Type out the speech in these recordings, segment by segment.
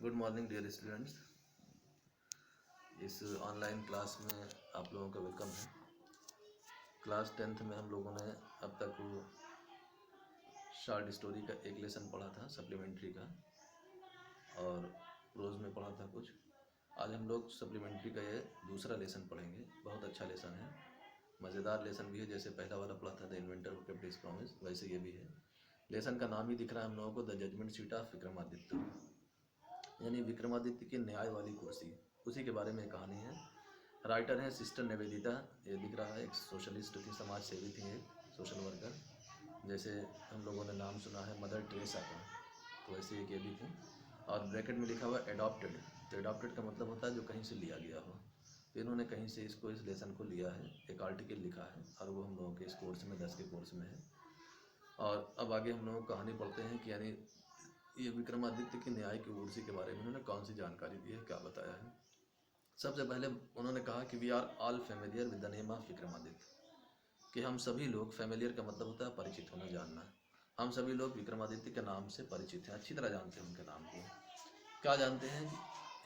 Good morning dear students. इस online class में आप लोगों का वेलकम है। क्लास 10th में हम लोगों ने अब तक वो शॉर्ट स्टोरी का एक लेसन पढ़ा था सप्लीमेंट्री का, और प्रोज में पढ़ा था कुछ। आज हम लोग सप्लीमेंट्री का ये दूसरा लेसन पढ़ेंगे। बहुत अच्छा लेसन है, मज़ेदार लेसन भी है। जैसे पहला वाला पढ़ा था the inventor who kept his promise, वैसे ये भी है। लेसन का नाम ही दिख रहा है हम लोगों को, the judgement seat of Vikramaditya, यानी विक्रमादित्य की न्याय वाली कुर्सी, उसी के बारे में कहानी है। राइटर हैं सिस्टर निवेदिता, ये दिख रहा है। एक सोशलिस्ट थी, समाज सेवी थी, एक सोशल वर्कर। जैसे हम लोगों ने नाम सुना है मदर टेरेसा का, तो वैसे एक ये भी थी। और ब्रैकेट में लिखा हुआ एडॉप्टेड, तो एडॉप्टेड का मतलब होता है जो कहीं से लिया गया हो। तो इन्होंने कहीं से इस लेसन को लिया है, एक आर्टिकल लिखा है, और वो हम लोगों के इस कोर्स में 10 के कोर्स में है। और अब आगे हम लोग कहानी पढ़ते हैं कि यानी ये विक्रमादित्य की न्याय की कुर्सी के बारे में उन्होंने कौन सी जानकारी दी है, क्या बताया है। सबसे पहले उन्होंने कहा कि we are all familiar with the name of Vikramaditya, कि हम सभी लोग, फेमिलियर का मतलब होता है परिचित होना, जानना। हम सभी लोग विक्रमादित्य के नाम से परिचित हैं, अच्छी तरह जानते हैं उनके नाम को। क्या जानते हैं?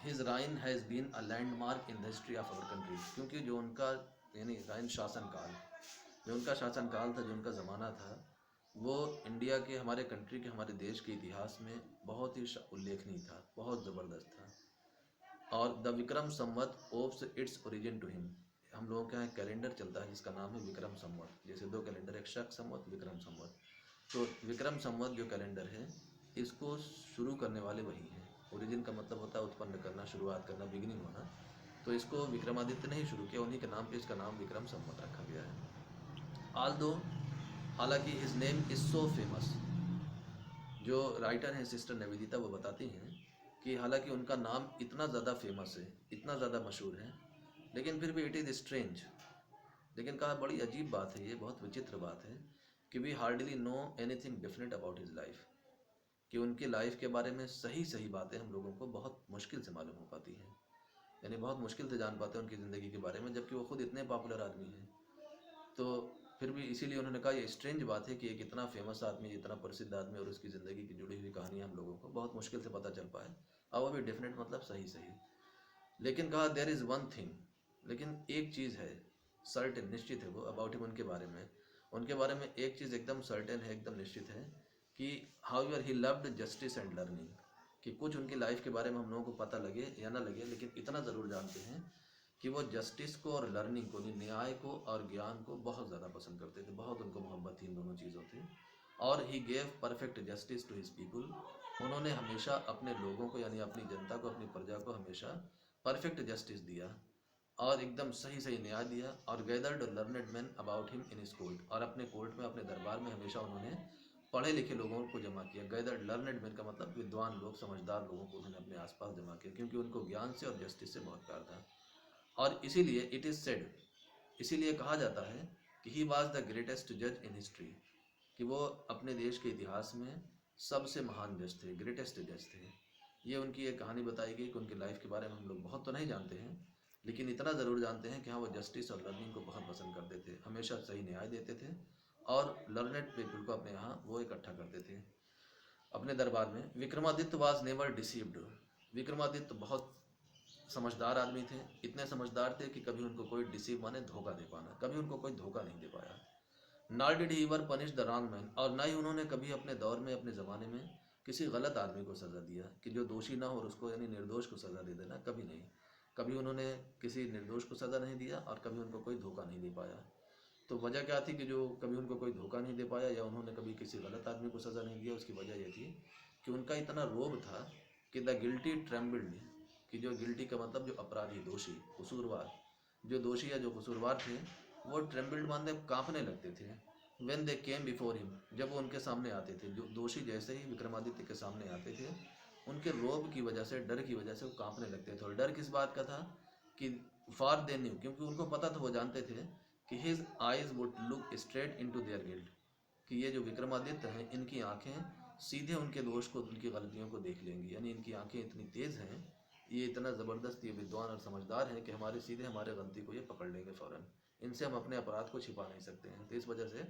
His reign has been a landmark in the history of our country, क्योंकि जो उनका यानी राइन शासनकाल, जो उनका शासनकाल था, जो उनका ज़माना था, वो इंडिया के, हमारे कंट्री के, हमारे देश के इतिहास में बहुत ही उल्लेखनीय था, बहुत ज़बरदस्त था। और the Vikram Samvat owes its origin to him. हम लोगों के यहाँ कैलेंडर चलता है जिसका नाम है विक्रम संवत, जैसे दो कैलेंडर, एक शक संवत, विक्रम संवत। तो विक्रम संवत जो कैलेंडर है, इसको शुरू करने वाले वही हैं। ओरिजिन का मतलब होता है उत्पन्न करना, शुरुआत करना, बिगिनिंग होना। तो इसको विक्रमादित्य ने ही शुरू किया, उन्हीं के नाम पे इसका नाम विक्रम संवत रखा गया है। ऑल दो, हालांकि his name is so famous, जो राइटर हैं सिस्टर निवेदिता, वो बताती हैं कि हालांकि उनका नाम इतना ज़्यादा फेमस है, इतना ज़्यादा मशहूर है, लेकिन फिर भी इट इज़ स्ट्रेंज। लेकिन कहा बड़ी अजीब बात है, ये बहुत विचित्र बात है कि we hardly know anything different about his life, कि उनकी लाइफ के बारे में सही सही बातें हम लोगों को बहुत मुश्किल से मालूम हो पाती हैं, यानी बहुत मुश्किल से जान पाते हैं उनकी ज़िंदगी के बारे में, जबकि वो खुद इतने पॉपुलर आदमी हैं। तो फिर भी इसीलिए उन्होंने कहा ये स्ट्रेंज बात है कि एक इतना फेमस आदमी, इतना प्रसिद्ध आदमी, और उसकी ज़िंदगी की जुड़ी हुई कहानी हम लोगों को बहुत मुश्किल से पता चल पाए, और वो भी डिफरेंट मतलब सही सही। लेकिन कहा देयर इज़ वन थिंग, लेकिन एक चीज़ है सर्टेन, निश्चित है वो, अबाउट हिम, उनके बारे में एक चीज़ एकदम सर्टेन है, एकदम निश्चित है, कि how ever he loved justice and learning, कि कुछ उनकी लाइफ के बारे में हम लोगों को पता लगे या ना लगे, लेकिन इतना ज़रूर जानते हैं कि वो जस्टिस को और लर्निंग को, न्याय को और ज्ञान को बहुत ज़्यादा पसंद करते थे, बहुत उनको मोहब्बत थी इन दोनों चीज़ों से। और he gave perfect justice to his people, उन्होंने हमेशा अपने लोगों को, यानी अपनी जनता को, अपनी प्रजा को हमेशा परफेक्ट जस्टिस दिया और एकदम सही सही न्याय दिया। और gathered learned man about him in his court, और अपने कोर्ट में, अपने दरबार में हमेशा उन्होंने पढ़े लिखे लोगों को जमा किया। गैदर्ड लर्नेड मैन का मतलब विद्वान लोग, समझदार लोगों को उन्होंने अपने आसपास जमा किया, क्योंकि उनको ज्ञान से और जस्टिस से बहुत प्यार था। और इसीलिए इट इज़ सेड, इसीलिए कहा जाता है कि ही वॉज द ग्रेटेस्ट जज इन हिस्ट्री, कि वो अपने देश के इतिहास में सबसे महान जज थे, ग्रेटेस्ट जज थे। ये उनकी एक कहानी बताई गई कि उनकी लाइफ के बारे में हम लोग बहुत तो नहीं जानते हैं, लेकिन इतना ज़रूर जानते हैं कि हाँ, वो जस्टिस और लर्निंग को बहुत पसंद करते थे, हमेशा सही न्याय देते थे, और लर्नेड पीपल को अपने यहाँ वो इकट्ठा करते थे अपने दरबार में। Vikramaditya was never deceived, Vikramaditya बहुत समझदार आदमी थे, इतने समझदार थे कि कभी उनको कोई डिसीव, माने धोखा दे पाना, कभी उनको कोई धोखा नहीं दे पाया। Not did he ever punish the wrong man, और ना ही उन्होंने कभी अपने दौर में, अपने ज़माने में किसी गलत आदमी को सज़ा दिया, कि जो दोषी ना हो और उसको, यानी निर्दोष को सज़ा दे देना, कभी नहीं। कभी उन्होंने किसी निर्दोष को सज़ा नहीं दिया, और कभी उनको कोई धोखा नहीं दे पाया। तो वजह क्या थी कि जो कभी उनको कोई धोखा नहीं दे पाया, या उन्होंने कभी किसी गलत आदमी को सज़ा नहीं दिया, उसकी वजह ये थी कि उनका इतना रोब था कि द गिल्टी ट्रेम्बल्ड, कि जो गिल्टी का मतलब जो अपराधी, दोषी, कसूरवार, जो दोषी या जो कसूरवार थे, वो ट्रेम्बल्ड मानते कांपने लगते थे। When they came before him, जब वो उनके सामने आते थे, जो दोषी जैसे ही विक्रमादित्य के सामने आते थे, उनके रोब की वजह से, डर की वजह से वो कांपने लगते थे। और डर किस बात का था कि फार दे न्यू, क्योंकि उनको पता था, वो जानते थे कि his eyes would look straight into their guilt, कि ये जो विक्रमादित्य हैं, इनकी आंखें सीधे उनके दोष को, उनकी गलतियों को देख लेंगी, यानी इनकी आंखें इतनी तेज़ हैं, ये इतना ज़बरदस्त, ये विद्वान और समझदार हैं कि हमारे सीधे हमारे गलती को ये पकड़ लेंगे फ़ौरन, इनसे हम अपने अपराध को छिपा नहीं सकते हैं। तो इस वजह से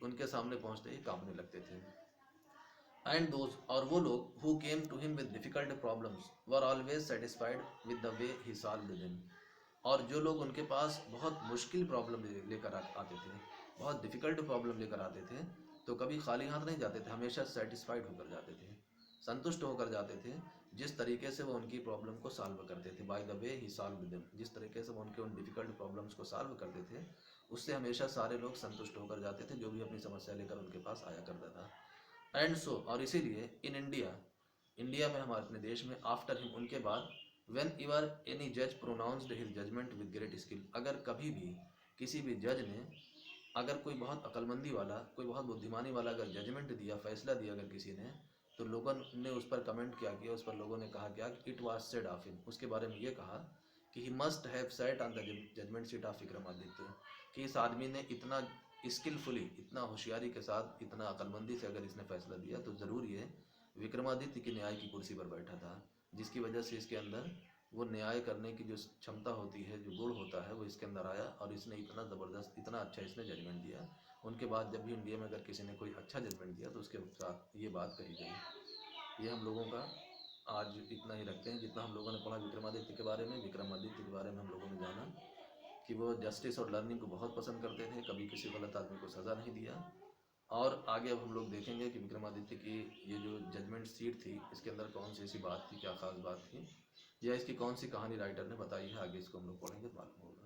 उनके सामने पहुंचते ही कांपने लगते थे। एंड दोज और वो लोग who came to him with difficult problems were always satisfied with the way he solved them. और जो लोग उनके पास बहुत मुश्किल प्रॉब्लम लेकर आते थे, बहुत डिफ़िकल्ट प्रॉब्लम लेकर आते थे, तो कभी खाली हाथ नहीं जाते थे, हमेशा सेटिस्फाइड होकर जाते थे, संतुष्ट होकर जाते थे जिस तरीके से वो उनकी प्रॉब्लम को सॉल्व करते थे। By the way he solve them, जिस तरीके से वो उनके उन डिफ़िकल्ट प्रॉब्लम्स को सॉल्व करते थे, उससे हमेशा सारे लोग संतुष्ट होकर जाते थे जो भी अपनी समस्या लेकर उनके पास आया करता था। एंड सो और इसीलिए इन इंडिया, इंडिया में हमारे अपने देश में, आफ्टर हिम उनके बाद, वेन एवर एनी जज pronounced his judgement with great skill, अगर कभी भी किसी भी जज ने, अगर कोई बहुत अक्लमंदी वाला, कोई बहुत बुद्धिमानी वाला अगर जजमेंट दिया, फैसला दिया अगर किसी ने, तो लोगों ने उस पर कमेंट क्या किया, उस पर लोगों ने कहा क्या कि it was said of him, उसके बारे में ये कहा कि he must have sat on the judgement seat of Vikramaditya, कि इस आदमी ने इतना स्किलफुली, इतना होशियारी के साथ, इतना अक्लमंदी से अगर इसने फैसला दिया तो ज़रूर ये विक्रमादित्य की न्याय की कुर्सी पर बैठा था, जिसकी वजह से इसके अंदर वो न्याय करने की जो क्षमता होती है, जो गुण होता है, वो इसके अंदर आया और इसने इतना ज़बरदस्त, इतना अच्छा इसने जजमेंट दिया। उनके बाद जब भी इंडिया में अगर किसी ने कोई अच्छा जजमेंट दिया तो उसके साथ ये बात कही गई। ये हम लोगों का आज इतना ही रखते हैं जितना हम लोगों ने पढ़ा विक्रमादित्य के बारे में। विक्रमादित्य के बारे में हम लोगों ने जाना कि वो जस्टिस और लर्निंग को बहुत पसंद करते थे, कभी किसी गलत आदमी को सज़ा नहीं दिया। और आगे अब हम लोग देखेंगे कि विक्रमादित्य की ये जो जजमेंट सीट थी, इसके अंदर कौन सी ऐसी बात थी, क्या खास बात थी, या इसकी कौन सी कहानी राइटर ने बताई है, आगे इसको हम लोग पढ़ेंगे तो मालूम होगा।